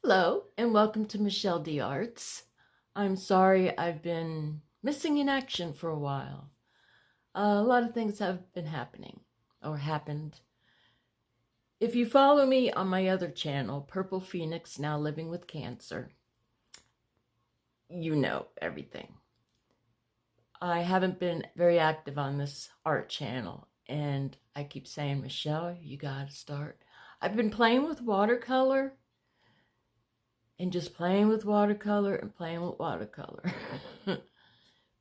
Hello and welcome to Michelle D.R.Arts. I'm sorry I've been missing in action for a while. A lot of things have been happening or happened. If you follow me on my other channel, Purple Phoenix Now Living with Cancer, you know everything. I haven't been very active on this art channel and I keep saying, Michelle, you gotta start. I've been playing with watercolor and just playing with watercolor and playing with watercolor.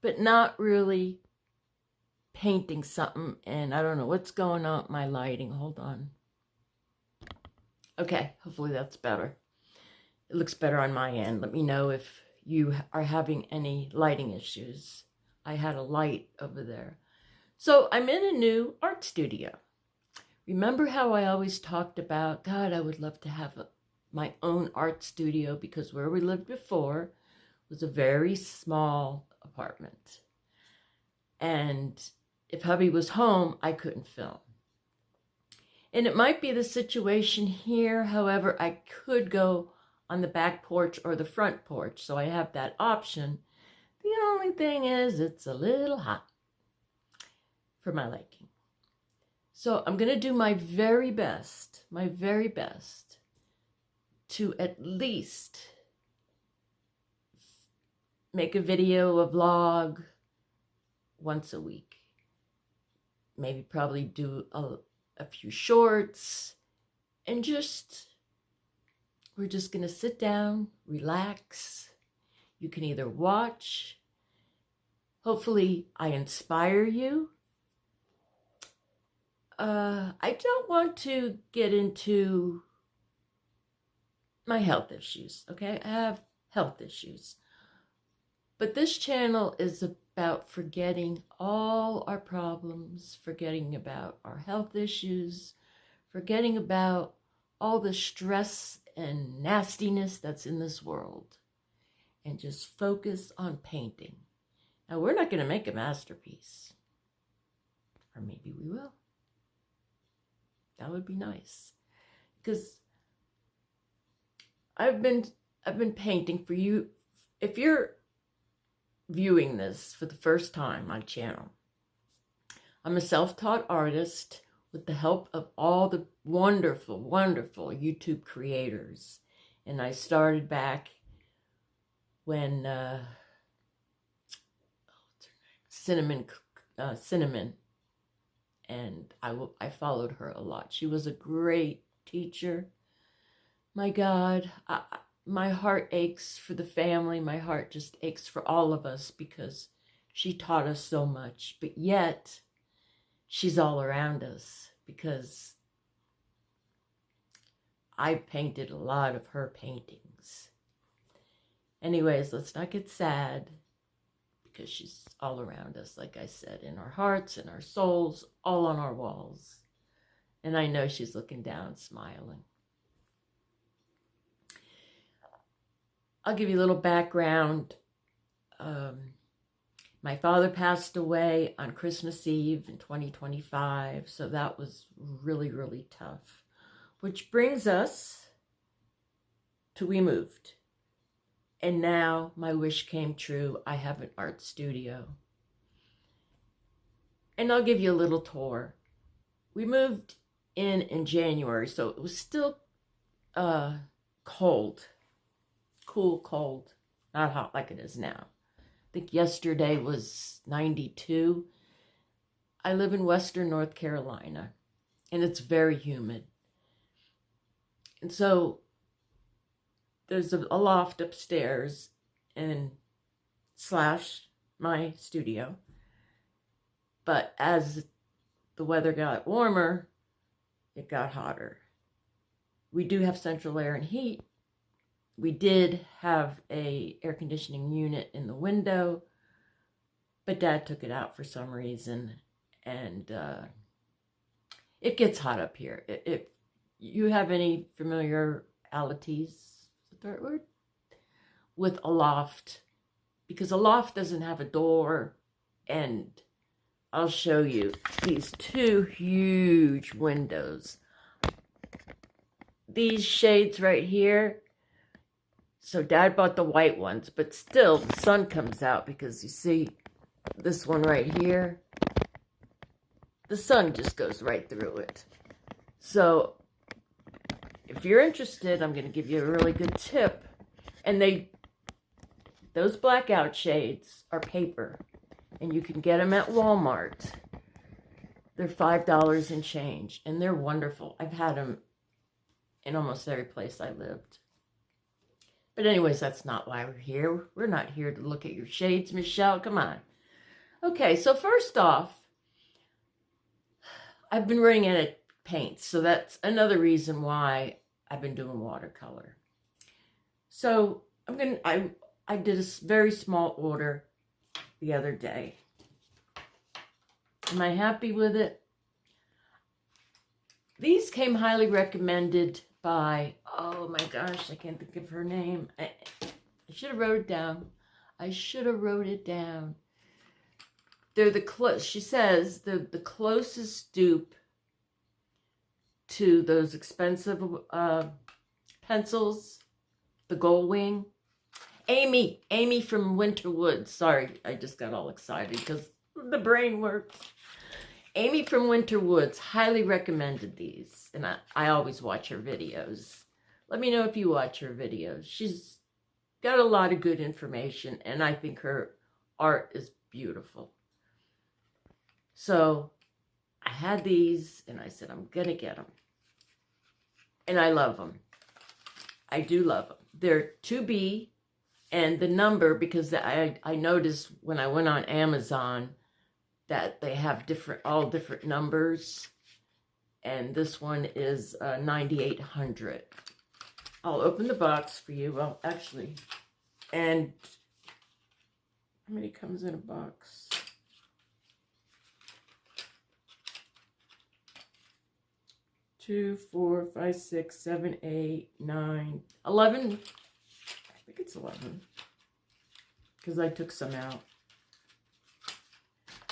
But not really painting something, and I don't know what's going on with my lighting. Hold on. Okay, hopefully that's better. It looks better on my end. Let me know if you are having any lighting issues. I had a light over there. So I'm in a new art studio. Remember how I always talked about, God, I would love to have my own art studio because where we lived before was a very small apartment. And if hubby was home, I couldn't film. And it might be the situation here. However, I could go on the back porch or the front porch. So I have that option. The only thing is it's a little hot for my liking. So I'm going to do my very best to at least make a video, a vlog once a week. Maybe probably do a few shorts and we're just going to sit down, relax. You can either watch. Hopefully I inspire you. I don't want to get into my health issues, okay? I have health issues. But this channel is about forgetting all our problems, forgetting about our health issues, forgetting about all the stress and nastiness that's in this world, and just focus on painting. Now, we're not going to make a masterpiece. Or maybe we will. That would be nice. Because I've been painting for you. If you're viewing this for the first time, my channel, I'm a self-taught artist with the help of all the wonderful, wonderful YouTube creators. And I started back when Cinnamon, and I followed her a lot. She was a great teacher. My God, my heart aches for the family. My heart just aches for all of us because she taught us so much. But yet, she's all around us because I painted a lot of her paintings. Anyways, let's not get sad because she's all around us, like I said, in our hearts, in our souls, all on our walls. And I know she's looking down, smiling. I'll give you a little background. My father passed away on Christmas Eve in 2025, so that was really, really tough. Which brings us to we moved. And now my wish came true. I have an art studio. And I'll give you a little tour. We moved in January, so it was still cold. Cool, cold. Not hot like it is now. I think yesterday was 92. I live in Western North Carolina, and it's very humid. And so there's a loft upstairs and slash my studio. But as the weather got warmer, it got hotter. We do have central air and heat. We did have a air conditioning unit in the window, but Dad took it out for some reason, and it gets hot up here. If you have any familiarities, is that the right word? With a loft, because a loft doesn't have a door, and I'll show you these two huge windows. These shades right here So Dad bought the white ones, but still the sun comes out because you see this one right here, the sun just goes right through it. So if you're interested, I'm going to give you a really good tip. And those blackout shades are paper, and you can get them at Walmart. They're $5 and change, and they're wonderful. I've had them in almost every place I lived. But anyways, that's not why we're here. We're not here to look at your shades, Michelle. Come on. Okay, so first off, I've been running out of paints, so that's another reason why I've been doing watercolor. So I did a very small order the other day. Am I happy with it? These came highly recommended by, oh my gosh, I can't think of her name. I should have wrote it down. I should have wrote it down. They're she says they're the closest dupe to those expensive pencils, the Gold Wing. Amy from Winterwood. Sorry, I just got all excited because the brain works. Amy from Winterwoods highly recommended these, and I always watch her videos. Let me know if you watch her videos. She's got a lot of good information, and I think her art is beautiful. So I had these, and I said, I'm going to get them. And I love them. I do love them. They're 2B, and the number, because I noticed when I went on Amazon that they have all different numbers, and this one is 9800. I'll open the box for you. Well, actually, and how many comes in a box? 2, 4, 5, 6, 7, 8, 9, 11. I think it's 11 because I took some out.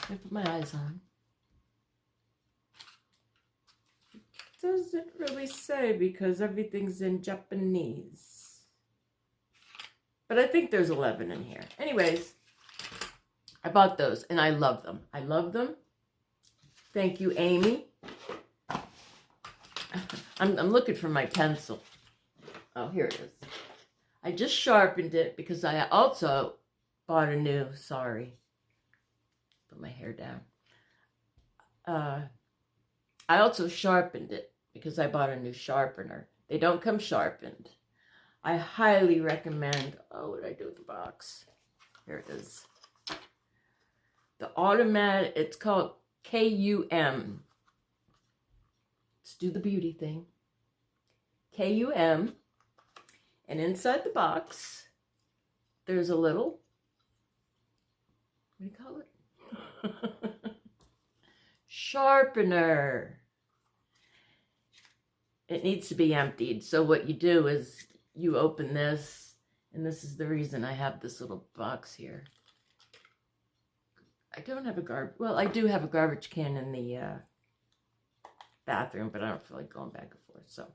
I put my eyes on. It doesn't really say because everything's in Japanese. But I think there's 11 in here. Anyways, I bought those and I love them. I love them. Thank you, Amy. I'm looking for my pencil. Oh, here it is. I just sharpened it because I also bought a new, sorry. Put my hair down. I also sharpened it because I bought a new sharpener. They don't come sharpened. I highly recommend, oh, what did I do with the box? Here it is. The automatic, it's called KUM. Let's do the beauty thing. KUM. And inside the box, there's a little, what do you call it? Sharpener. It needs to be emptied. So what you do is you open this, and this is the reason I have this little box here. I don't have a well, I do have a garbage can in the bathroom, but I don't feel like going back and forth. So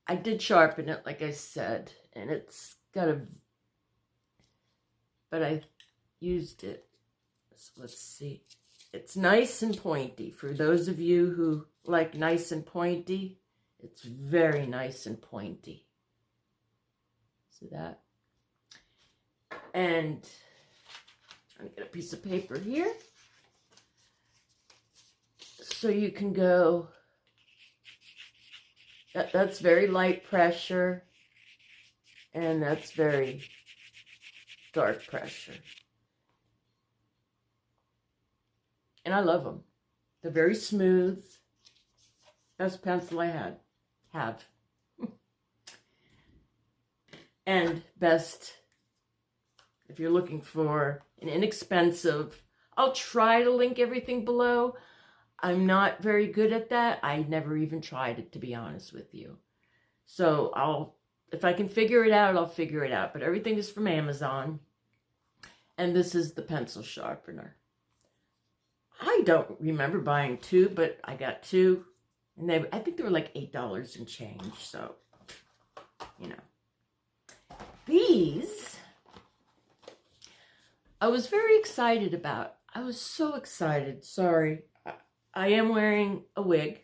I did sharpen it, like I said, and it's got but I used it. So let's see. It's nice and pointy. For those of you who like nice and pointy, it's very nice and pointy. See that? And I'm trying to get a piece of paper here. So you can go, that's very light pressure, and that's very dark pressure. And I love them. They're very smooth. Best pencil I have. And best, if you're looking for an inexpensive, I'll try to link everything below. I'm not very good at that. I never even tried it, to be honest with you. So if I can figure it out, I'll figure it out. But everything is from Amazon. And this is the pencil sharpener. I don't remember buying two, but I got two. And I think they were like $8 and change. So, you know. these I was very excited about. I was so excited. Sorry. I am wearing a wig.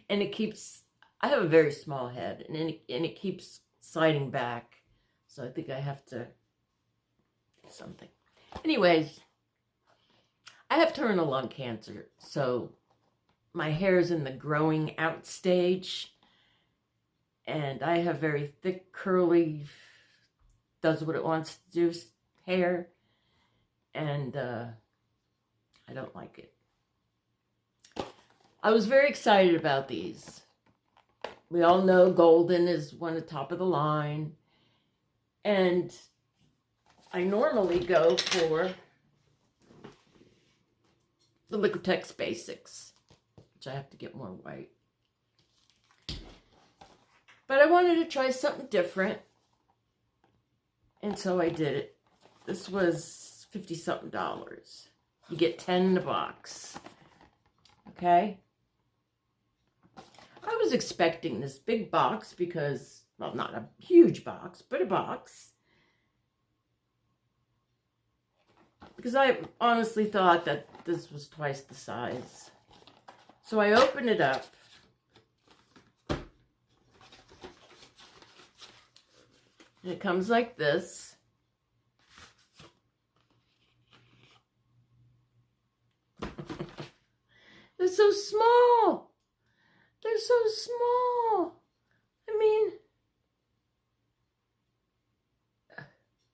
And it keeps, I have a very small head. And it keeps sliding back. So I think I have to do something. Anyways, I have terminal lung cancer. So my hair is in the growing out stage. And I have very thick, curly, does what it wants to do hair. And I don't like it. I was very excited about these. We all know golden is one of the top of the line. And I normally go for the Liquitex Basics, which I have to get more white. But I wanted to try something different. And so I did it. This was $50-something. You get 10 in a box. Okay? I was expecting this big box because, well, not a huge box, but a box. Because I honestly thought that this was twice the size. So I opened it up. And it comes like this. They're so small. They're so small. I mean,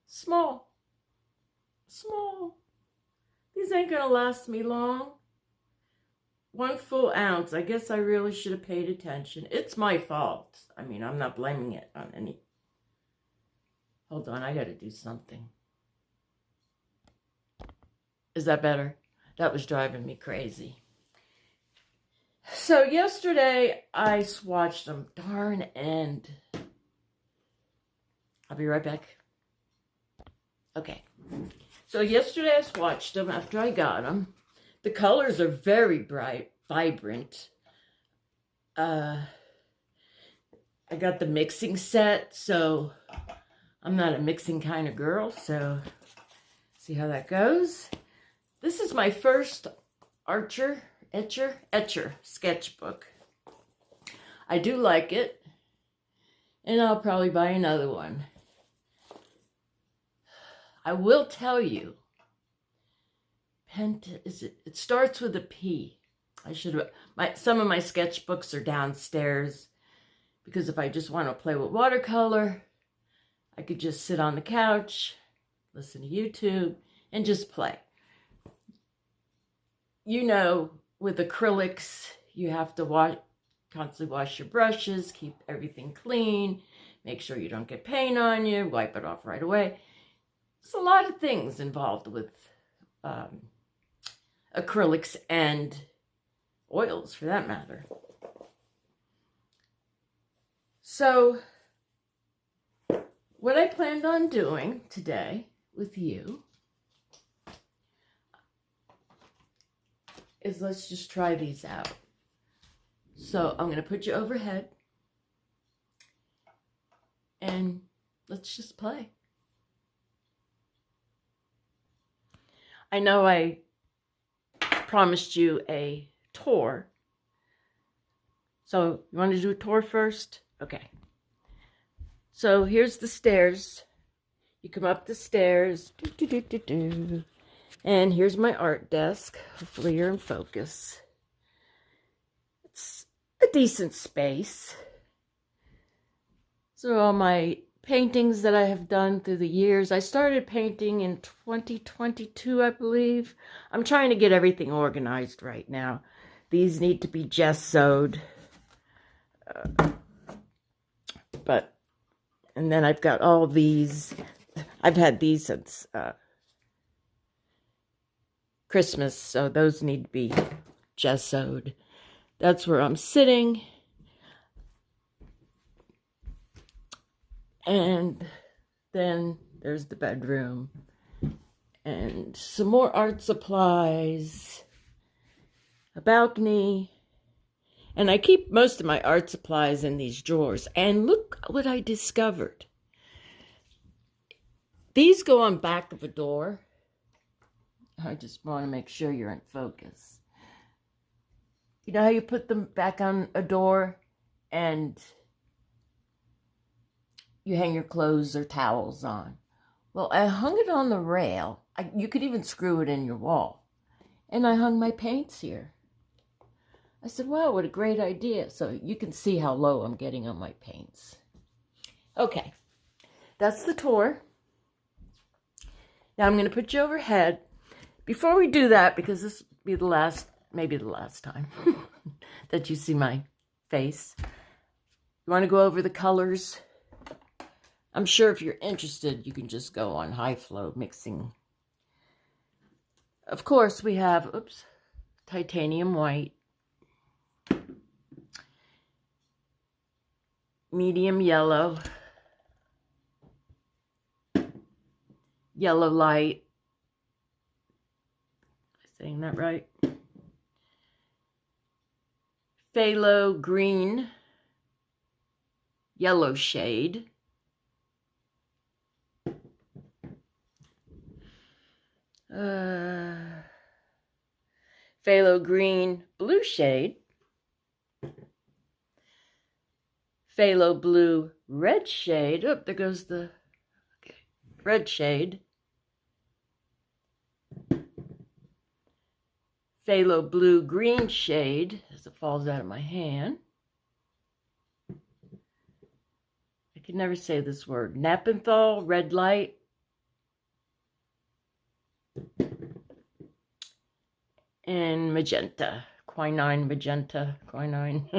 small. Small. These ain't gonna last me long. 1 full ounce. I guess I really should have paid attention. It's my fault. I mean, I'm not blaming it on any. Hold on, I gotta do something. Is that better? That was driving me crazy. So yesterday I swatched them. Darn end. I'll be right back. Okay. So yesterday I swatched them after I got them. The colors are very bright, vibrant. I got the mixing set, so I'm not a mixing kind of girl, so see how that goes. This is my first Etcher sketchbook. I do like it, and I'll probably buy another one. I will tell you, it starts with a P. I should have, some of my sketchbooks are downstairs, because if I just want to play with watercolor, I could just sit on the couch, listen to YouTube, and just play. You know, with acrylics, you have to constantly wash your brushes, keep everything clean, make sure you don't get paint on you, wipe it off right away. There's a lot of things involved with acrylics and oils, for that matter. So, what I planned on doing today with you is let's just try these out. So I'm going to put you overhead and let's just play. I know I promised you a tour. So you want to do a tour first? Okay. So here's the stairs. You come up the stairs. And here's my art desk. Hopefully you're in focus. It's a decent space. So all my paintings that I have done through the years. I started painting in 2022, I believe. I'm trying to get everything organized right now. These need to be gessoed. And then I've got all these. I've had these since Christmas, so those need to be gessoed. That's where I'm sitting. And then there's the bedroom. And some more art supplies. A balcony. And I keep most of my art supplies in these drawers. And look what I discovered. These go on back of a door. I just want to make sure you're in focus. You know how you put them back on a door and you hang your clothes or towels on? Well, I hung it on the rail. You could even screw it in your wall. And I hung my paints here. I said, wow, what a great idea. So you can see how low I'm getting on my paints. Okay, that's the tour. Now I'm going to put you overhead. Before we do that, because this will be the last, maybe the last time that you see my face, you want to go over the colors? I'm sure if you're interested, you can just go on high flow mixing. Of course, we have, titanium white, medium yellow, yellow light, am I saying that right? Phthalo green, yellow shade, phthalo green, blue shade, phthalo blue, red shade. Oh, there goes the red shade. Phthalo blue, green shade as it falls out of my hand. I can never say this word. Napenthal, red light. And magenta, quinine, magenta, quinine,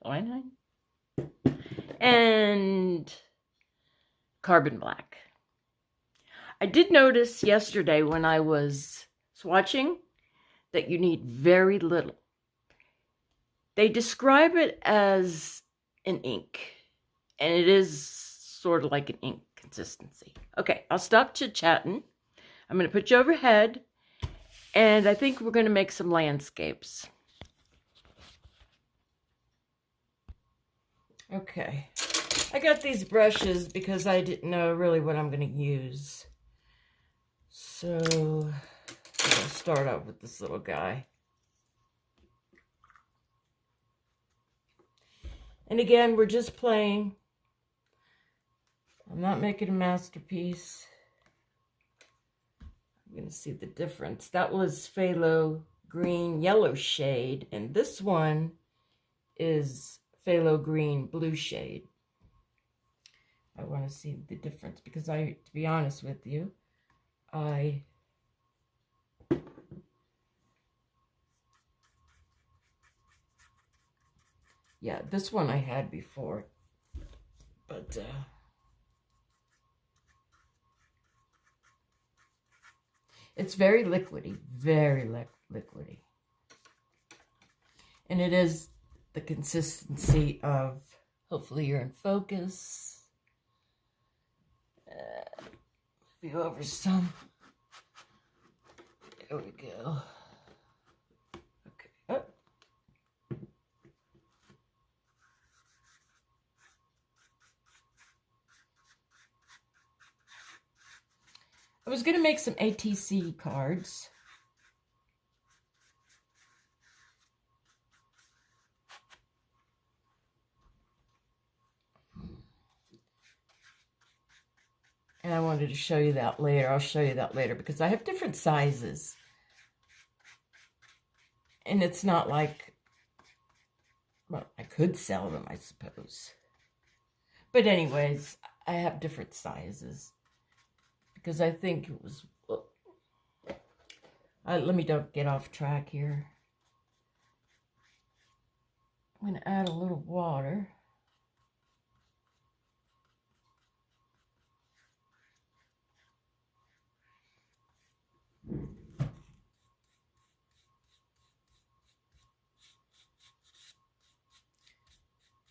quinine, and carbon black. I did notice yesterday when I was swatching that you need very little. They describe it as an ink, and it is sort of like an ink consistency. Okay, I'll stop chit-chatting. I'm going to put you overhead. And I think we're going to make some landscapes. Okay. I got these brushes because I didn't know really what I'm going to use. So, I'm going to start out with this little guy. And again, we're just playing. I'm not making a masterpiece. I'm going to see the difference. That was phthalo green yellow shade, and this one is phthalo green blue shade. I want to see the difference because to be honest with you, yeah, this one I had before, but it's very liquidy, very liquidy. And it is the consistency of, hopefully you're in focus. Move over some. There we go. Okay. Oh. I was going to make some ATC cards. And I wanted to show you that later. I'll show you that later because I have different sizes. And it's not like, well, I could sell them, I suppose. But anyways, I have different sizes. Because I think it was, let me don't get off track here. I'm going to add a little water.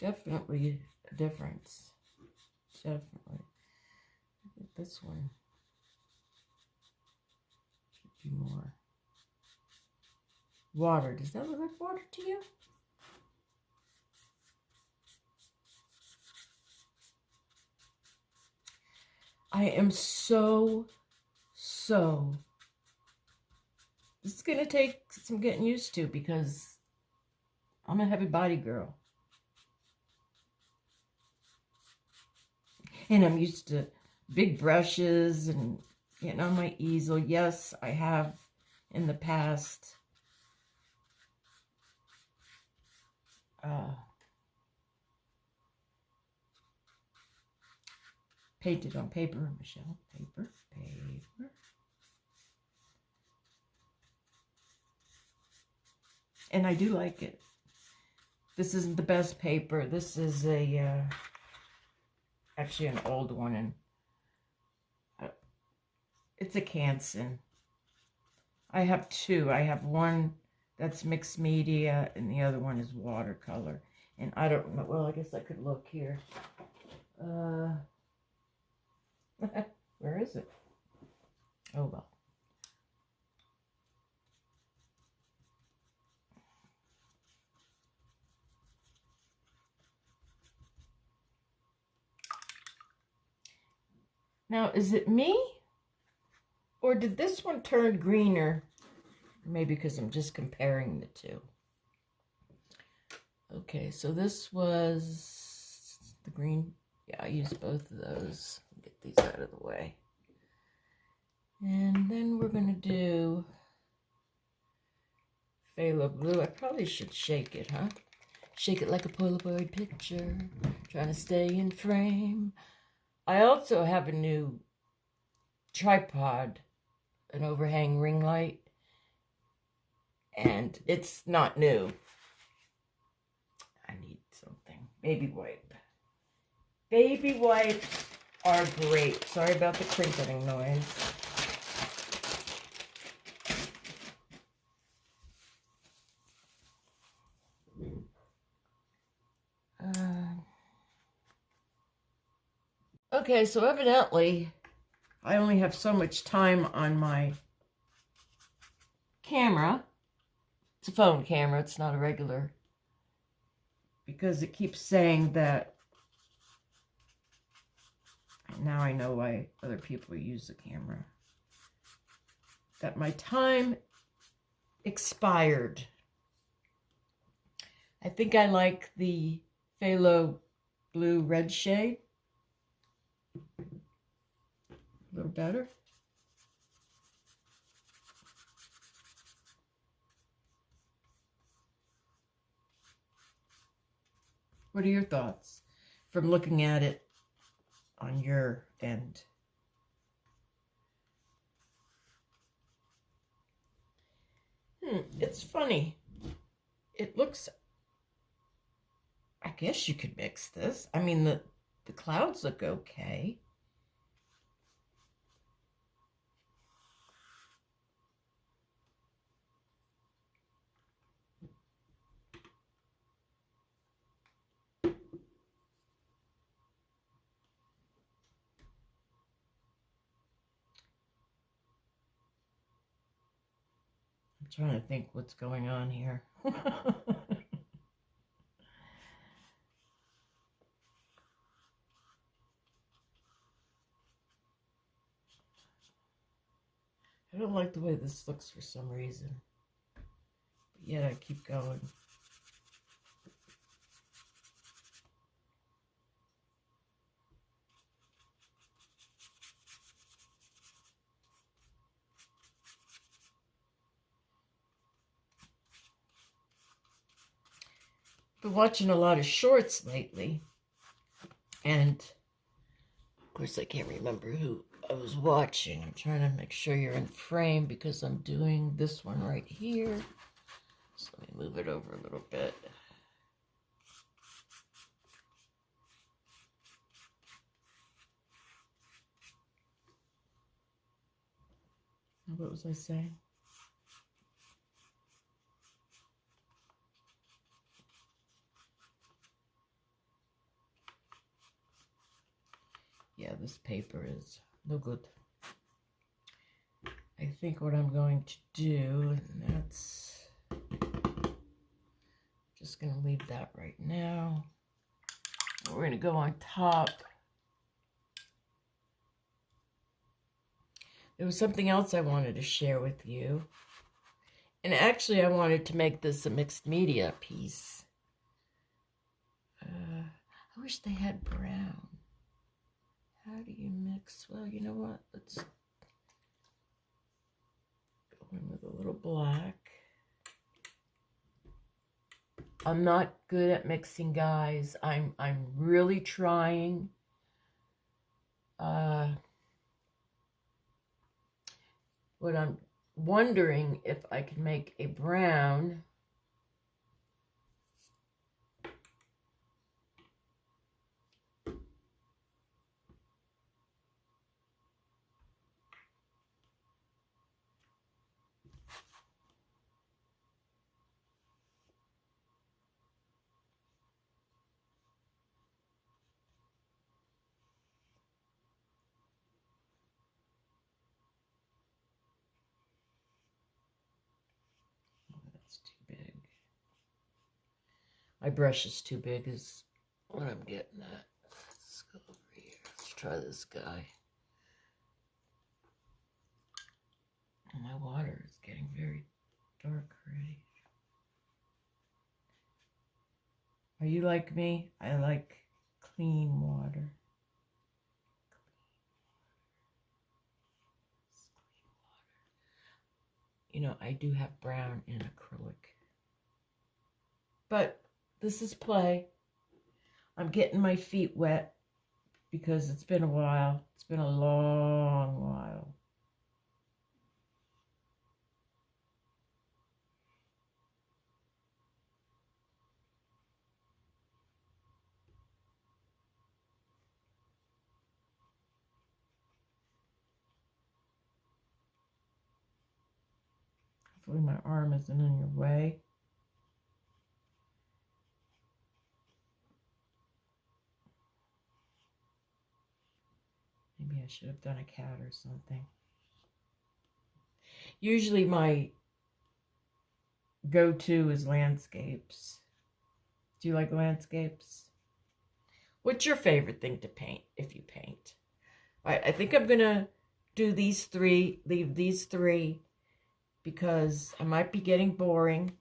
Definitely a difference. Definitely. I think this one should be more water. Does that look like water to you? I am so, this is going to take some getting used to because I'm a heavy body girl. And I'm used to big brushes and getting on my easel. Yes, I have in the past. Painted on paper, Michelle. Paper. And I do like it. This isn't the best paper. This is a, actually an old one. And it's a Canson. I have two. I have one that's mixed media and the other one is watercolor. And I don't know, well, I guess I could look here. Where is it? Oh, well. Now, is it me? Or did this one turn greener? Maybe because I'm just comparing the two. Okay, so this was the green. Yeah, I used both of those. Get these out of the way. And then we're going to do phthalo blue. I probably should shake it, huh? Shake it like a Polaroid picture. Trying to stay in frame. I also have a new tripod, an overhang ring light. And it's not new. I need something. Baby wipe. Baby wipes are great. Sorry about the crinkling noise. Okay, so evidently, I only have so much time on my camera. It's a phone camera, it's not a regular. Because it keeps saying that, now I know why other people use the camera, that my time expired. I think I like the phthalo blue red shade a little better. What are your thoughts from looking at it on your end? It's funny. It looks, I guess you could mix this. I mean, the clouds look okay. I'm trying to think what's going on here. I don't like the way this looks for some reason. But yet I keep going. Been watching a lot of shorts lately. And of course I can't remember who I was watching. I'm trying to make sure you're in frame because I'm doing this one right here. So let me move it over a little bit. What was I saying? Yeah, this paper is no good. I think what I'm going to do, and that's just going to leave that right now. We're going to go on top there was something else I wanted to share with you. And actually, I wanted to make this a mixed media piece. I wish they had brown. How do you mix? Well, you know what? Let's go in with a little black. I'm not good at mixing, guys. I'm really trying. What I'm wondering if I can make a brown. That's too big. My brush is too big is what I'm getting at. Let's go over here. Let's try this guy. My water is getting very dark already. Are you like me? I like clean water. You know, I do have brown in acrylic. But this is play. I'm getting my feet wet because it's been a while. It's been a long while. Hopefully my arm isn't in your way. Maybe I should have done a cat or something. Usually my go-to is landscapes. Do you like landscapes? What's your favorite thing to paint if you paint? I think I'm going to do these three, leave these three, because I might be getting boring.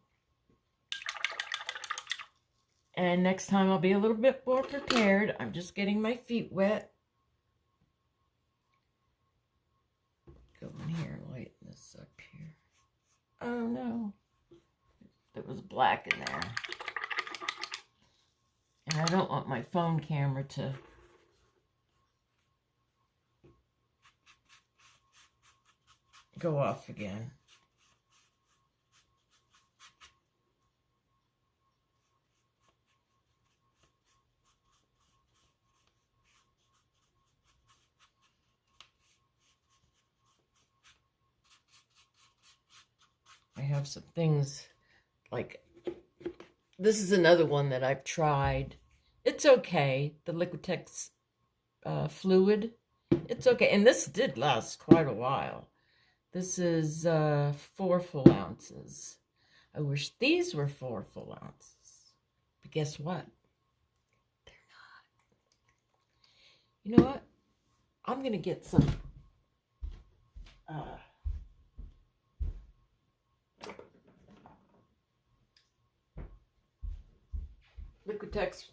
And next time I'll be a little bit more prepared. I'm just getting my feet wet. Go in here and lighten this up here. Oh no. There was black in there. And I don't want my phone camera to go off again. I have some things like, this is another one that I've tried. It's okay. The Liquitex fluid. It's okay. And this did last quite a while. This is 4 full ounces. I wish these were 4 full ounces. But guess what? They're not. You know what? I'm going to get some Liquitex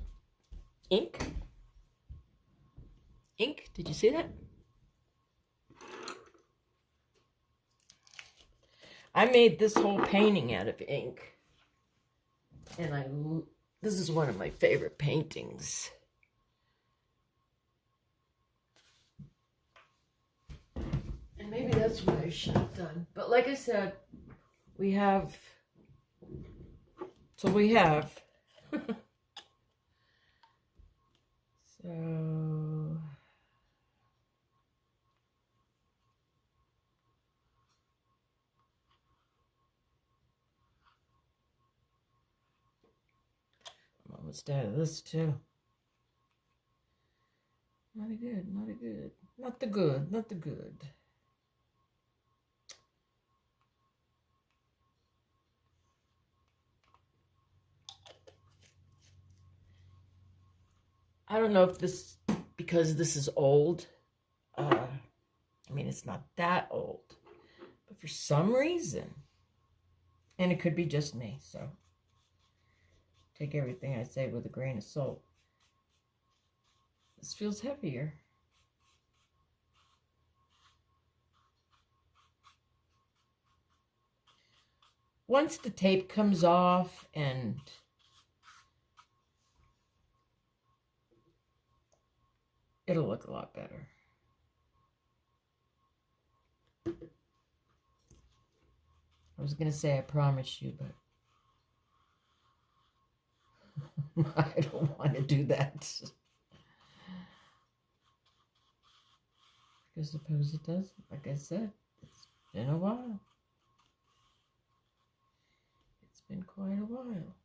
ink. Ink, did you see that? I made this whole painting out of ink. And this is one of my favorite paintings. And maybe that's what I should have done. But like I said, we have, so we have. So, I'm almost out of this too. Not good, not good. Not the good, not the good. I don't know if this, because this is old, mean, it's not that old. But for some reason, and it could be just me, so take everything I say with a grain of salt. This feels heavier. Once the tape comes off and it'll look a lot better. I was going to say I promise you, but I don't want to do that. I suppose it does. Like I said, it's been a while. It's been quite a while.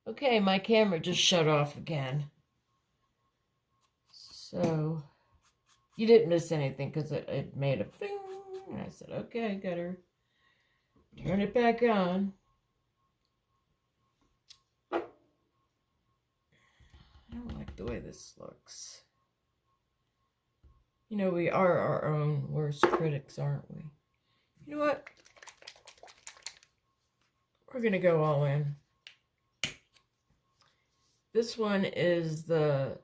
Okay, my camera just shut off again. So, you didn't miss anything because it made a thing. And I said, okay, gotta turn it back on. I don't like the way this looks. You know, we are our own worst critics, aren't we? You know what? We're gonna go all in. This one is the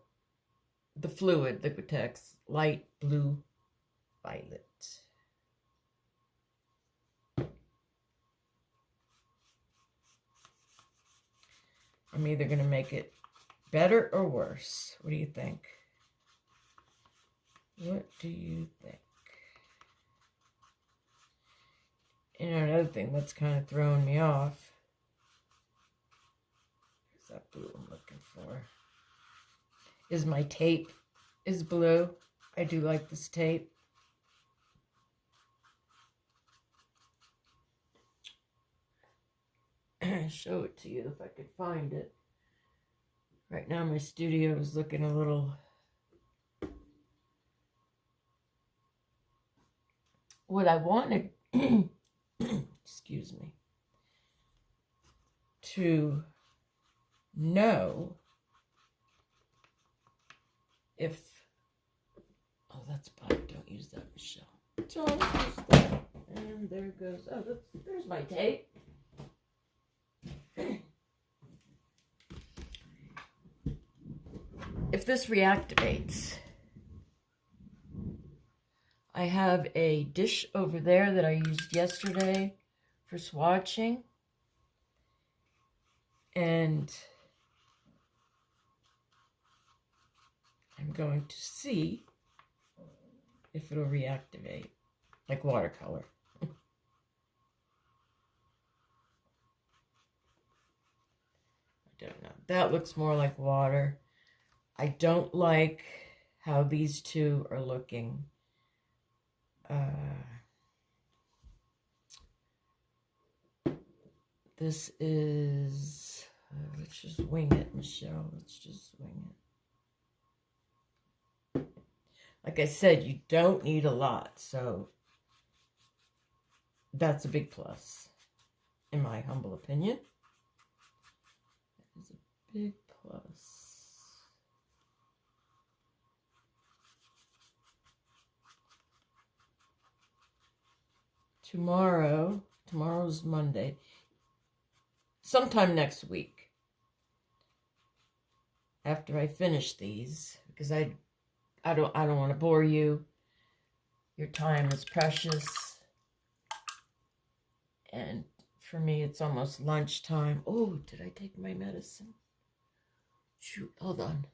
fluid Liquitex light blue violet. I'm either going to make it better or worse. What do you think? What do you think? And another thing that's kind of throwing me off is that blue I'm looking for. Is my tape is blue. I do like this tape. Show it to you if I could find it. Right now my studio is looking a little what I wanted excuse me to know if that's bad. Don't use that, Michelle. Don't use that. And there goes there's my tape. If this reactivates, I have a dish over there that I used yesterday for swatching, and I'm going to see if it'll reactivate, like watercolor. I don't know. That looks more like water. I don't like how these two are looking. This is, let's just wing it, Michelle. Let's just wing it. Like I said, you don't need a lot, so that's a big plus, in my humble opinion. That is a big plus. Tomorrow's Monday, sometime next week, after I finish these, because I don't want to bore you. Your time is precious, and for me, it's almost lunchtime. Oh, did I take my medicine? Shoot, hold on.